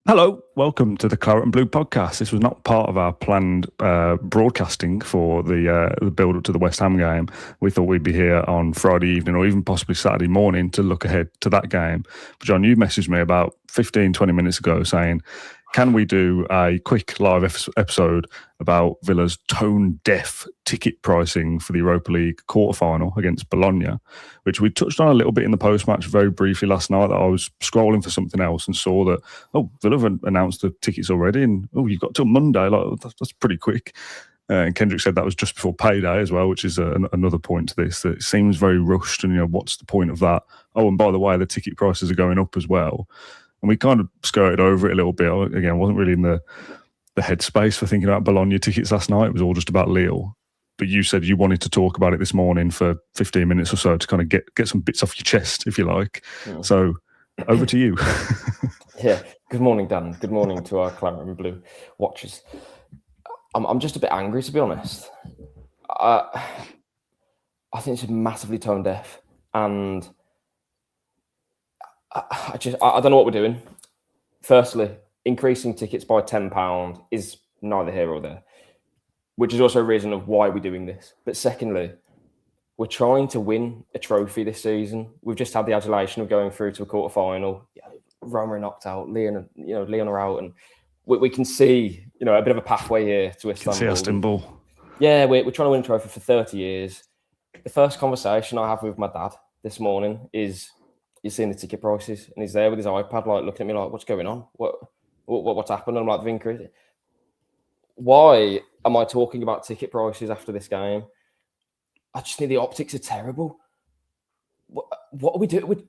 Hello, welcome to the Claret and Blue podcast. This was not part of our planned broadcasting for the build up to the West Ham game. We thought we'd be here on Friday evening or even possibly Saturday morning to look ahead to that game. But John, you messaged me about 15, 20 minutes ago saying, can we do a quick live episode about Villa's tone-deaf ticket pricing for the Europa League quarter-final against Bologna, which we touched on a little bit in the post-match very briefly last night. That I was scrolling for something else and saw that, Villa have announced the tickets already, and you've got till Monday. Like that's pretty quick. And Kendrick said that was just before payday as well, which is another point to this. That it seems very rushed, and what's the point of that? Oh, and by the way, the ticket prices are going up as well. And we kind of skirted over it a little bit. Again, I wasn't really in the headspace for thinking about Bologna tickets last night. It was all just about Lille. But you said you wanted to talk about it this morning for 15 minutes or so to kind of get some bits off your chest, if you like. Yeah. So over to you. Yeah. Good morning, Dan. Good morning to our Claret and Blue watchers. I'm just a bit angry, to be honest. I think it's massively tone deaf, and I don't know what we're doing. Firstly, increasing tickets by £10 is neither here or there, which is also a reason of why we're doing this. But secondly, we're trying to win a trophy this season. We've just had the adulation of going through to a quarter-final. Roma are knocked out, Lyon are out, and we can see, a bit of a pathway here to Istanbul. Yeah, we're trying to win a trophy for 30 years. The first conversation I have with my dad this morning is, you're seeing the ticket prices, and he's there with his iPad, like looking at me like, what's going on? What's happened? And I'm like, Vinker, why am I talking about ticket prices after this game? I just think the optics are terrible. What are we doing?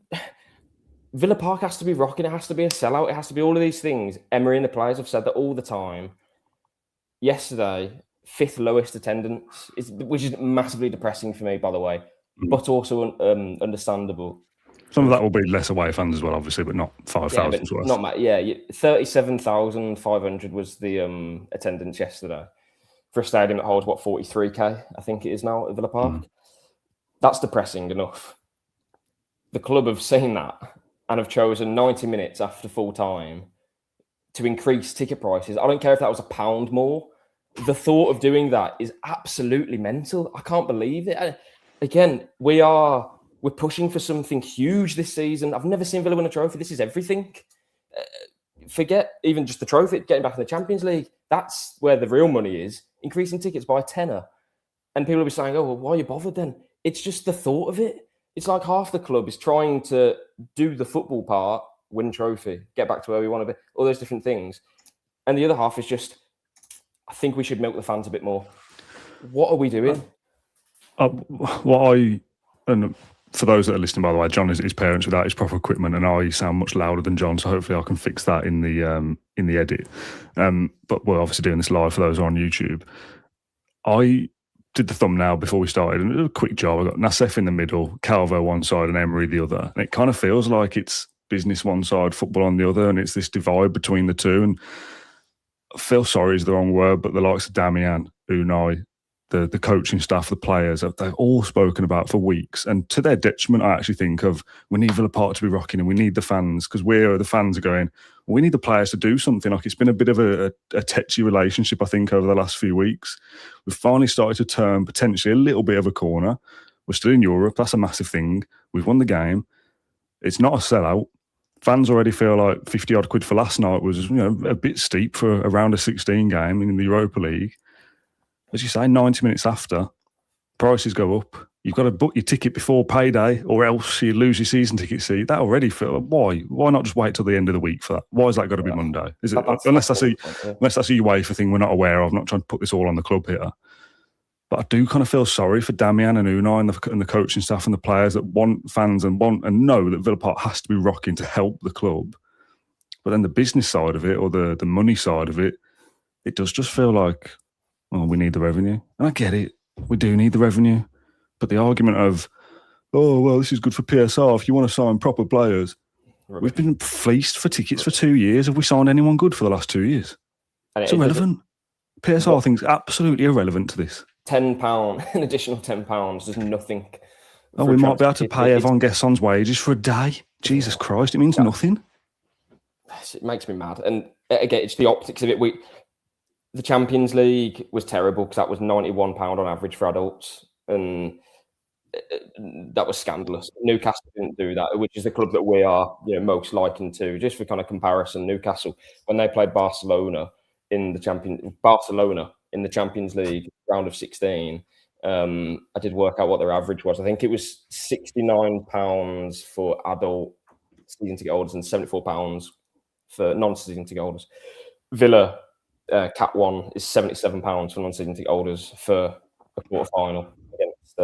Villa Park has to be rocking. It has to be a sellout. It has to be all of these things. Emery and the players have said that all the time. Yesterday, 5th lowest attendance, which is massively depressing for me, by the way, but also understandable. Some of that will be less away fans as well, obviously, but not 5,000. Yeah, 37,500 was the attendance yesterday for a stadium that holds 43k, I think it is now at Villa Park. That's depressing enough. The club have seen that and have chosen 90 minutes after full time to increase ticket prices. I don't care if that was £1 more. The thought of doing that is absolutely mental. I can't believe it. Again, we're pushing for something huge this season. I've never seen Villa win a trophy. This is everything. Forget even just the trophy, getting back in the Champions League. That's where the real money is. Increasing tickets by £10. And people will be saying, why are you bothered then? It's just the thought of it. It's like half the club is trying to do the football part, win trophy, get back to where we want to be, all those different things. And the other half is just, I think we should milk the fans a bit more. What are we doing? For those that are listening, by the way, John is his parents without his proper equipment, and I sound much louder than John, so hopefully I can fix that in the edit. But we're obviously doing this live for those who are on YouTube. I did the thumbnail before we started, and it was a quick job. I got Nassef in the middle, Calvo one side, and Emery the other. And it kind of feels like it's business one side, football on the other, and it's this divide between the two. And I feel sorry is the wrong word, but the likes of Damian, Unai, the coaching staff, the players, they've all spoken about for weeks. And to their detriment, I actually think of, we need Villa Park to be rocking and we need the fans, because the fans are going, we need the players to do something. Like, it's been a bit of a tetchy relationship, I think, over the last few weeks. We've finally started to turn potentially a little bit of a corner. We're still in Europe. That's a massive thing. We've won the game. It's not a sellout. Fans already feel like 50 odd quid for last night was a bit steep for a round of 16 game in the Europa League. As you say, 90 minutes after, prices go up. You've got to book your ticket before payday, or else you lose your season ticket seat. That already feels, why? Why not just wait till the end of the week for that? Why has that got to be Monday? Is it unless that's a UEFA thing we're not aware of? I'm not trying to put this all on the club here, but I do kind of feel sorry for Damian and Unai and the coaching staff and the players that want fans and know that Villa Park has to be rocking to help the club. But then the business side of it, or the money side of it, it does just feel like, we need the revenue. And I get it. We do need the revenue. But the argument of, this is good for PSR if you want to sign proper players. Right. We've been fleeced for tickets for 2 years. Have we signed anyone good for the last 2 years? It's irrelevant. PSR thing's absolutely irrelevant to this. £10, an additional £10 is nothing. We might be able to pay Evan Gesson's wages for a day. Jesus Christ, it means nothing. it makes me mad. And again, it's the optics of it. The Champions League was terrible because that was £91 on average for adults, and that was scandalous. Newcastle didn't do that, which is the club that we are, most likened to. Just for kind of comparison, Newcastle, when they played Barcelona in the Champions League round of 16, I did work out what their average was. I think it was £69 for adult season ticket holders and £74 for non-season ticket holders. Villa Cat 1 is £77 for non-season ticket holders for a quarter final against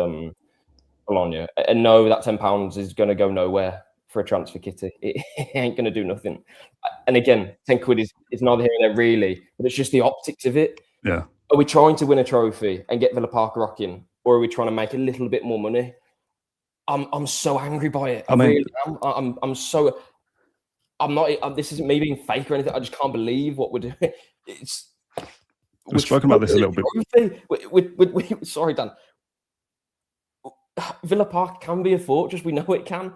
Bologna. And no, that £10 is going to go nowhere for a transfer kitty. It ain't going to do nothing. And again, £10 is neither here nor there really, but it's just the optics of it. Yeah. Are we trying to win a trophy and get Villa Park rocking, or are we trying to make a little bit more money? I'm so angry by it. I really am. I'm so. I'm not. This isn't me being fake or anything. I just can't believe what we're doing. We've spoken about this a little bit. Sorry, Dan. Villa Park can be a fortress. We know it can.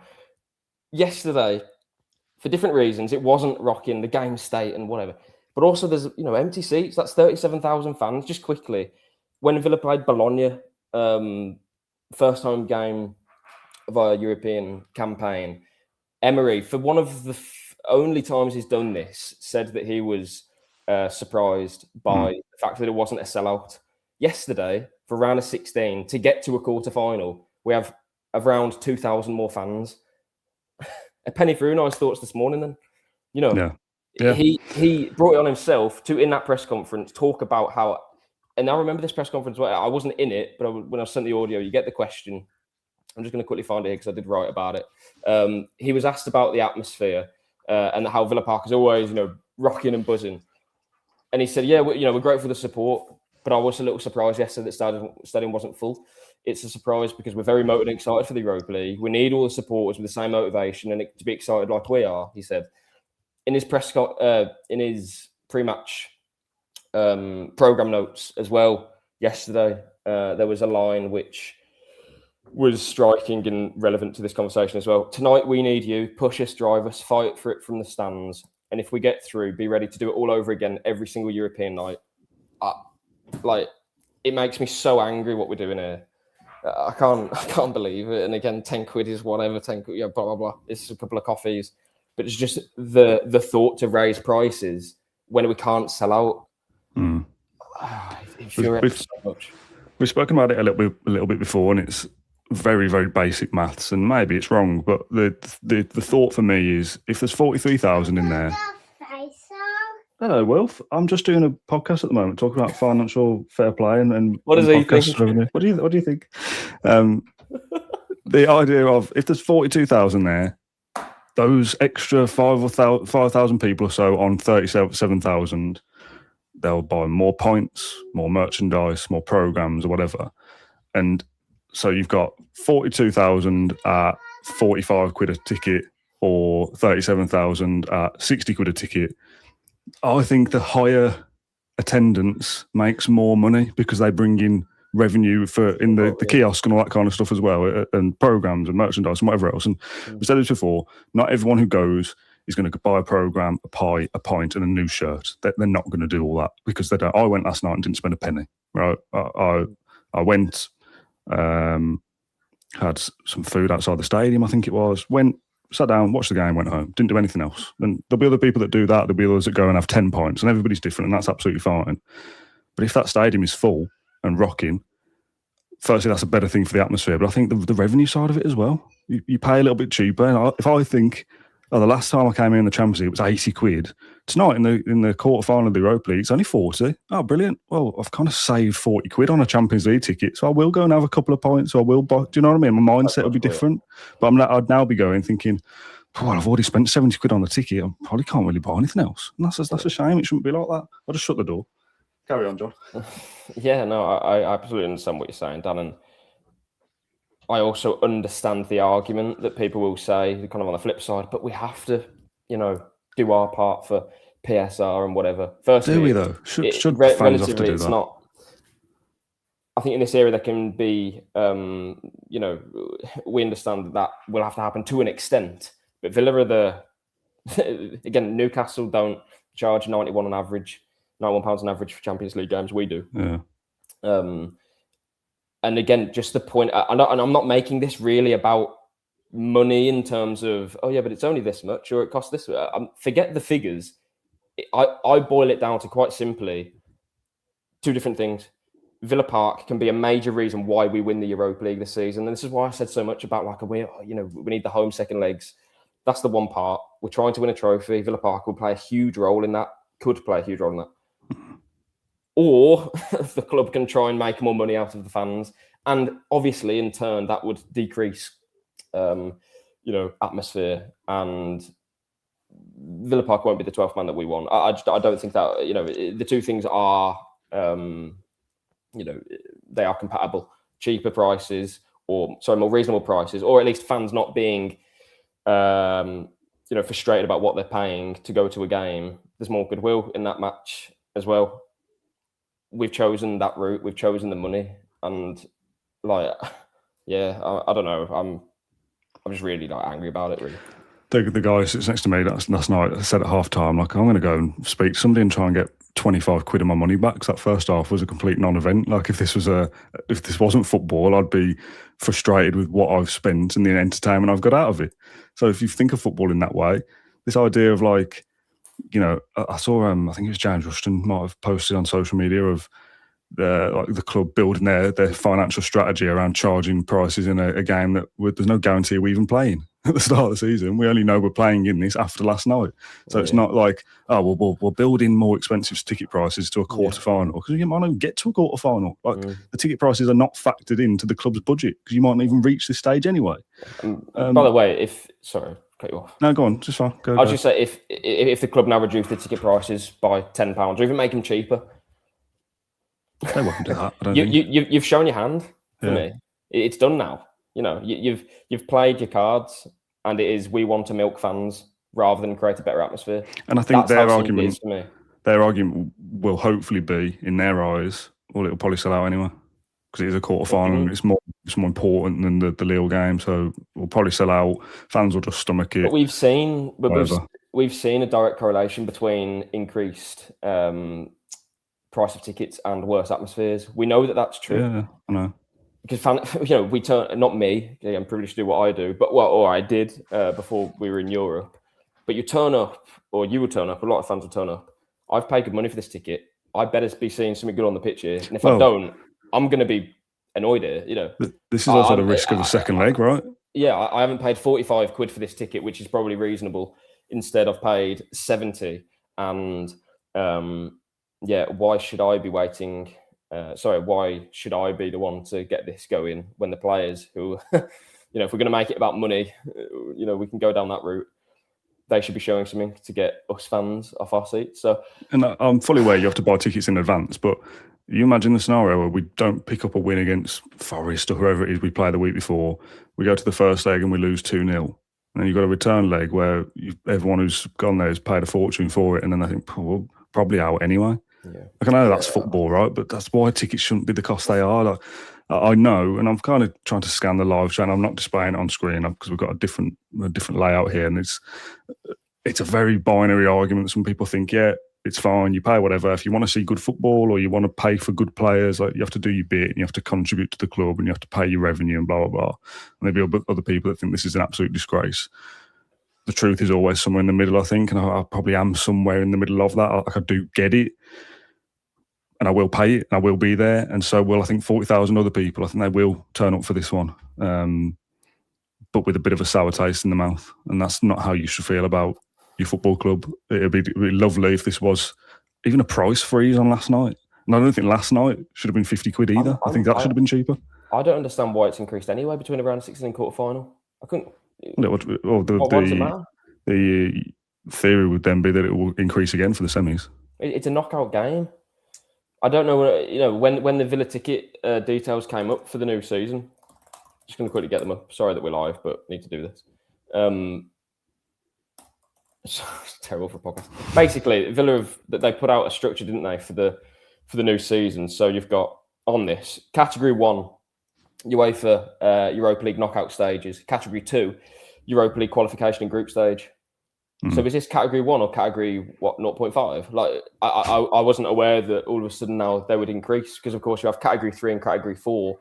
Yesterday, for different reasons, it wasn't rocking the game state and whatever. But also, there's empty seats. That's 37,000 fans. Just quickly, when Villa played Bologna, first home game of our European campaign, Emery, for one of the only times he's done this, said that he was surprised by the fact that it wasn't a sellout. Yesterday, for round of 16, to get to a quarter final, we have around 2,000 more fans. A penny for Unai's thoughts this morning, then. Yeah. He brought it on himself to, in that press conference, talk about how. And I remember this press conference where I wasn't in it, but when I sent the audio, you get the question. I'm just going to quickly find it here because I did write about it. He was asked about the atmosphere and how Villa Park is always, rocking and buzzing. And he said, "Yeah, we're grateful for the support, but I was a little surprised yesterday that the stadium wasn't full. It's a surprise because we're very motivated and excited for the Europa League. We need all the supporters with the same motivation and to be excited like we are," he said. In his pre-match program notes as well yesterday, there was a line which was striking and relevant to this conversation as well. "Tonight we need you. Push us, drive us, fight for it from the stands. And if we get through, be ready to do it all over again every single European night." It makes me so angry what we're doing here. I can't believe it. And again, £10 is whatever. £10, blah blah blah. It's a couple of coffees, but it's just the thought to raise prices when we can't sell out. It infuriates so much. We've spoken about it a little bit before, and it's very, very basic maths, and maybe it's wrong, but the thought for me is if there's 43,000 in there. Hello, Wilf. I'm just doing a podcast at the moment, talking about financial fair play and what does he think? Revenue. What do you think? The idea of if there's 42,000 there, those extra 5,000 people or so on 37,000, they'll buy more points, more merchandise, more programs, or whatever, and so you've got 42,000 at £45 a ticket or 37,000 at £60 a ticket. I think the higher attendance makes more money because they bring in revenue in the kiosk and all that kind of stuff as well, and programs and merchandise and whatever else. And we said this before, not everyone who goes is going to buy a program, a pie, a pint, and a new shirt. They're not going to do all that because they don't. I went last night and didn't spend a penny. Right, I went. Had some food outside the stadium, I think it was. Sat down, watched the game, went home. Didn't do anything else. And there'll be other people that do that. There'll be others that go and have 10 points, and everybody's different, and that's absolutely fine. But if that stadium is full and rocking, firstly, that's a better thing for the atmosphere. But I think the revenue side of it as well. You pay a little bit cheaper. And if I think, the last time I came in the Champions League, it was £80. Tonight in the quarter final of the Europa League, it's only 40. Oh, brilliant! Well, I've kind of saved £40 on a Champions League ticket, so I will go and have a couple of points. So I will buy. Do you know what I mean? My mindset will be different. But I'd now be going thinking, well, I've already spent £70 on the ticket. I probably can't really buy anything else. And that's a shame. It shouldn't be like that. I'll just shut the door. Carry on, John. Yeah, no, I absolutely understand what you're saying, Dan, and I also understand the argument that people will say, kind of on the flip side, but we have to, do our part for PSR and whatever. Firstly, do we though? Should fans have to do that? Not. I think in this area there can be, we understand that will have to happen to an extent. But Villa are Again, Newcastle don't charge £91 on average for Champions League games. We do. Yeah. And again, just the point, and I'm not making this really about money in terms of, oh yeah, but it's only this much or it costs this much. Forget the figures. I boil it down to quite simply two different things. Villa Park can be a major reason why we win the Europa League this season. And this is why I said so much about we need the home second legs. That's the one part. We're trying to win a trophy. Villa Park will play a huge role in that, could play a huge role in that. Or the club can try and make more money out of the fans. And obviously, in turn, that would decrease, atmosphere. And Villa Park won't be the 12th man that we want. I don't think that, the two things are, they are compatible. Cheaper prices, more reasonable prices, or at least fans not being, frustrated about what they're paying to go to a game. There's more goodwill in that match as well. We've chosen that route. We've chosen the money, and I don't know. I'm just really angry about it. Really, the guy who sits next to me last night said at half time, I'm going to go and speak to somebody and try and get 25 quid of my money back. Because that first half was a complete non-event. If this wasn't football, I'd be frustrated with what I've spent and the entertainment I've got out of it. So if you think of football in that way, this idea of I saw I think it was James Rushton might have posted on social media of the club building their financial strategy around charging prices in a game that there's no guarantee we're even playing at the start of the season. We only know we're playing in this after last night. So it's not we'll build in more expensive ticket prices to a quarter final, because you might not even get to a quarter final. The ticket prices are not factored into the club's budget because you might not even reach this stage anyway. By the way, cut you off. No, go on. Just fine. I'll just say if the club now reduce the ticket prices by £10 or even make them cheaper, they won't do that. You've shown your hand for me. It's done now. You've played your cards, and it is we want to milk fans rather than create a better atmosphere. And I think their argument will hopefully be, in their eyes, it'll probably sell out anyway, because it is a quarter final and it's more important than the Lille game. So we'll probably sell out. Fans will just stomach it. But we've seen a direct correlation between increased price of tickets and worse atmospheres. We know that that's true. Yeah, I know. Because we turn, not me. I'm privileged to do what I do, or I did before we were in Europe. But you turn up, or you would turn up. A lot of fans will turn up. I've paid good money for this ticket. I better be seeing something good on the pitch here. And if I don't, I'm going to be annoyed here. This is also the risk of a second leg, right? Yeah, I haven't paid 45 quid for this ticket, which is probably reasonable. Instead, I've paid 70, and why should I be waiting? Why should I be the one to get this going when the players who, if we're going to make it about money, we can go down that route. They should be showing something to get us fans off our seats. So, and I'm fully aware you have to buy tickets in advance, but you imagine the scenario where we don't pick up a win against Forest or whoever it is we play the week before. We go to the first leg and we lose 2-0. And then you've got a return leg where everyone who's gone there has paid a fortune for it, and then they think, we're probably out anyway. Yeah. I know that's football, right? But that's why tickets shouldn't be the cost they are. I know, and I'm kind of trying to scan the live show, and I'm not displaying it on screen because we've got a different layout here, and it's a very binary argument. Some people think, it's fine, you pay whatever. If you want to see good football or you want to pay for good players, you have to do your bit and you have to contribute to the club and you have to pay your revenue and blah, blah, blah. And there'll be other people that think this is an absolute disgrace. The truth is always somewhere in the middle, I think, and I probably am somewhere in the middle of that. I do get it, and I will pay it, and I will be there, and so will, I think, 40,000 other people. I think they will turn up for this one, but with a bit of a sour taste in the mouth, and that's not how you should feel about your football club. It'd be lovely if this was even a price freeze on last night. And I don't think last night should have been 50 quid either. I think that should have been cheaper. I don't understand why it's increased anyway between the round of 16 and quarter final. I couldn't. The theory would then be that it will increase again for the semis. It's a knockout game. I don't know. When the Villa ticket details came up for the new season, just going to quickly get them up. Sorry that we're live, but need to do this. It's terrible for a podcast. Basically, Villa they put out a structure, didn't they, for the new season? So you've got on this category 1, UEFA Europa League knockout stages. Category 2, Europa League qualification and group stage. So is this category 1 or category 0.5? Like I wasn't aware that all of a sudden now they would increase, because of course you have category 3 and category 4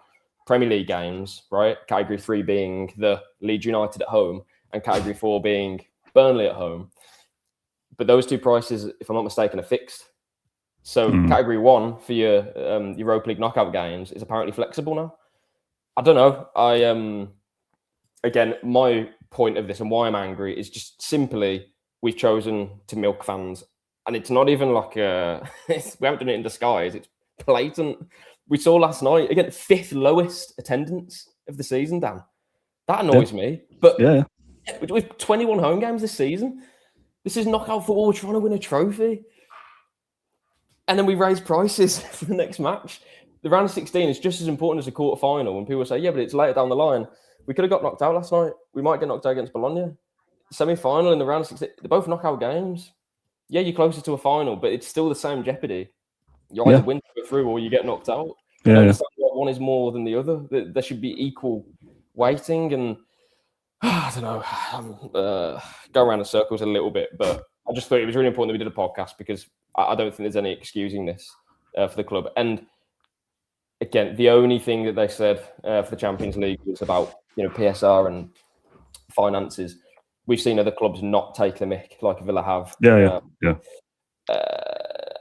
Premier League games, right? Category 3 being the Leeds United at home and category 4 being Burnley at home. But those two prices, if I'm not mistaken, are fixed. So category 1 for your Europa League knockout games is apparently flexible now. I don't know. Again, my point of this and why I'm angry is just simply we've chosen to milk fans. And it's not even like we haven't done it in disguise. It's blatant. We saw last night, again, 5th lowest attendance of the season, Dan. That annoys me. But with 21 home games this season, this is knockout football. We're trying to win a trophy. And then we raise prices for the next match. The round of 16 is just as important as the quarter-final. When people say, yeah, but it's later down the line. We could have got knocked out last night. We might get knocked out against Bologna. Semi-final in the round of 16. They're both knockout games. Yeah, you're closer to a final, but it's still the same jeopardy. You either win to go through or you get knocked out. I don't understand why one is more than the other. There should be equal weighting, and I don't know. Go around in circles a little bit, but I just thought it was really important that we did a podcast, because I don't think there's any excusing this for the club. And again, the only thing that they said for the Champions League was about PSR and finances. We've seen other clubs not take the mick like Villa have.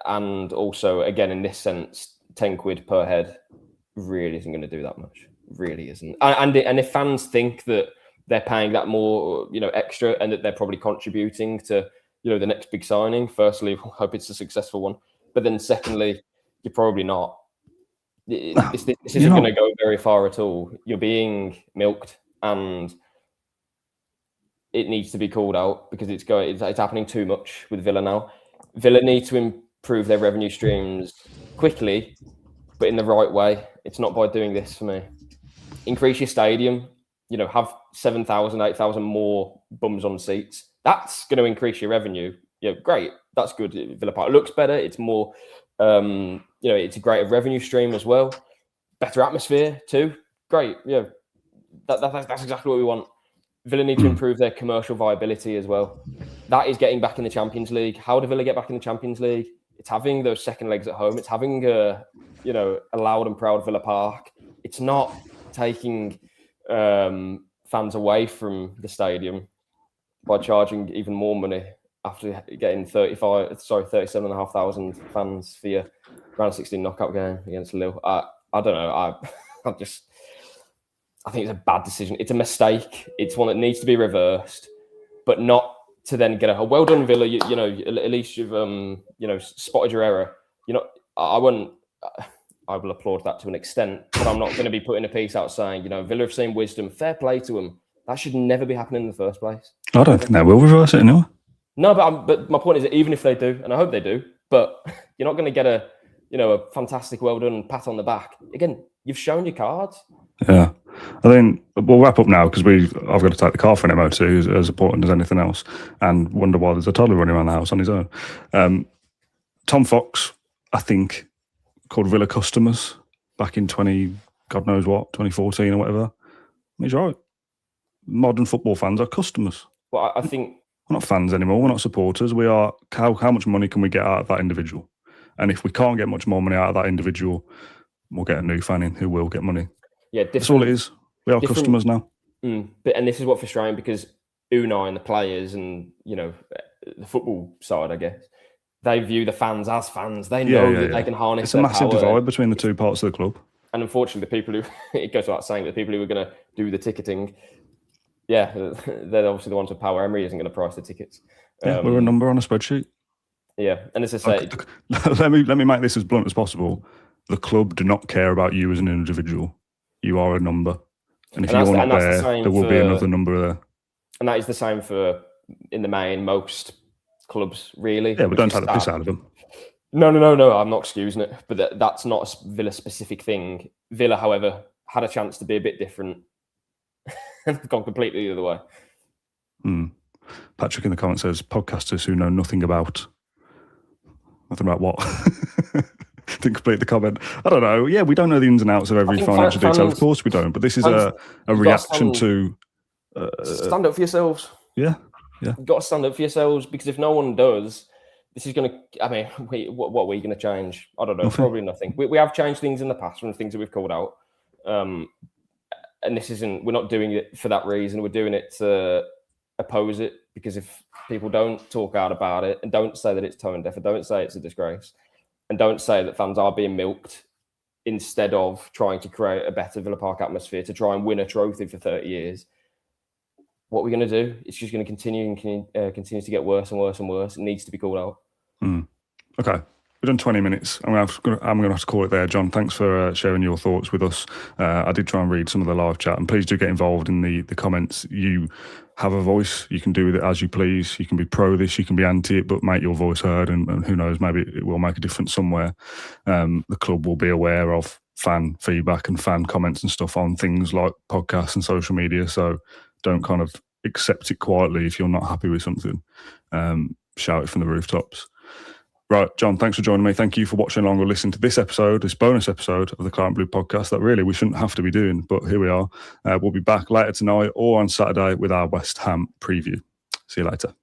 And also, again, in this sense, 10 quid per head really isn't going to do that much. Really isn't. And if fans think that they're paying that more, extra, and that they're probably contributing to, the next big signing, firstly, I hope it's a successful one. But then secondly, you're probably not. This isn't going to go very far at all. You're being milked, and it needs to be called out, because it's happening too much with Villa now. Villa need to improve their revenue streams quickly, but in the right way. It's not by doing this for me. Increase your stadium, have 7,000, 8,000 more bums on seats. That's going to increase your revenue. Great. That's good. Villa Park looks better. It's more, it's a greater revenue stream as well. Better atmosphere too. Great. That's exactly what we want. Villa need to improve their commercial viability as well. That is getting back in the Champions League. How do Villa get back in the Champions League? It's having those second legs at home. It's having a loud and proud Villa Park. It's not taking fans away from the stadium by charging even more money after getting 37,500 fans for your round 16 knockout game against Lille. I don't know. I think it's a bad decision. It's a mistake. It's one that needs to be reversed, but not to then get a well done, Villa. At least you've spotted your error. I will applaud that to an extent, but I'm not going to be putting a piece out saying, Villa have seen wisdom. Fair play to them. That should never be happening in the first place. I don't think they will reverse it anyway. No, but my point is that even if they do, and I hope they do, but you're not going to get a fantastic well done pat on the back. Again, you've shown your cards. Yeah. I think we'll wrap up now, because I've got to take the car for an MOT, as important as anything else, and wonder why there's a toddler running around the house on his own. Tom Fox, I think, called Villa customers back in 2014 or whatever. He's right. Modern football fans are customers. Well, I think we're not fans anymore. We're not supporters. We are. How much money can we get out of that individual? And if we can't get much more money out of that individual, we'll get a new fan in who will get money. Yeah, that's all it is. We are customers now. And this is what's frustrating, because Unai and the players and the football side, I guess, they view the fans as fans. They know that they can harness. It's a massive divide between the two parts of the club. And unfortunately, the people who it goes without saying that the people who are going to do the ticketing, they're obviously the ones with power. Emery isn't going to price the tickets. We're a number on a spreadsheet. Yeah, and as I say, let me make this as blunt as possible. The club do not care about you as an individual. You are a number, and if you're not there will be another number there. And that is the same for, in the main, most clubs, really. Yeah, but don't take the piss out of them. No. I'm not excusing it, but that's not a Villa-specific thing. Villa, however, had a chance to be a bit different and gone completely the other way. Patrick in the comments says, podcasters who know nothing about what? Didn't complete the comment. I don't know. Yeah, we don't know the ins and outs of every financial detail. Of course we don't. But this is a reaction to... stand up for yourselves. Yeah. Yeah. You've got to stand up for yourselves, because if no one does, this is going to, I mean, what are we going to change? I don't know, Nothing. Probably nothing. We have changed things in the past from the things that we've called out. And we're not doing it for that reason. We're doing it to oppose it, because if people don't talk out about it and don't say that it's tone deaf, and don't say it's a disgrace, and don't say that fans are being milked instead of trying to create a better Villa Park atmosphere to try and win a trophy for 30 years, what we're going to do? It's just going to continue to get worse and worse and worse. It needs to be called out. Okay. We've done 20 minutes. I'm going to have to call it there. John, thanks for sharing your thoughts with us. I did try and read some of the live chat, and please do get involved in the comments. You have a voice. You can do with it as you please. You can be pro this, you can be anti it, but make your voice heard, and who knows, maybe it will make a difference somewhere. The club will be aware of fan feedback and fan comments and stuff on things like podcasts and social media, so don't kind of accept it quietly if you're not happy with something. Shout it from the rooftops. Right, John, thanks for joining me. Thank you for watching along or listening to this bonus episode of the Claret Blue podcast that really we shouldn't have to be doing, but here we are. We'll be back later tonight or on Saturday with our West Ham preview. See you later.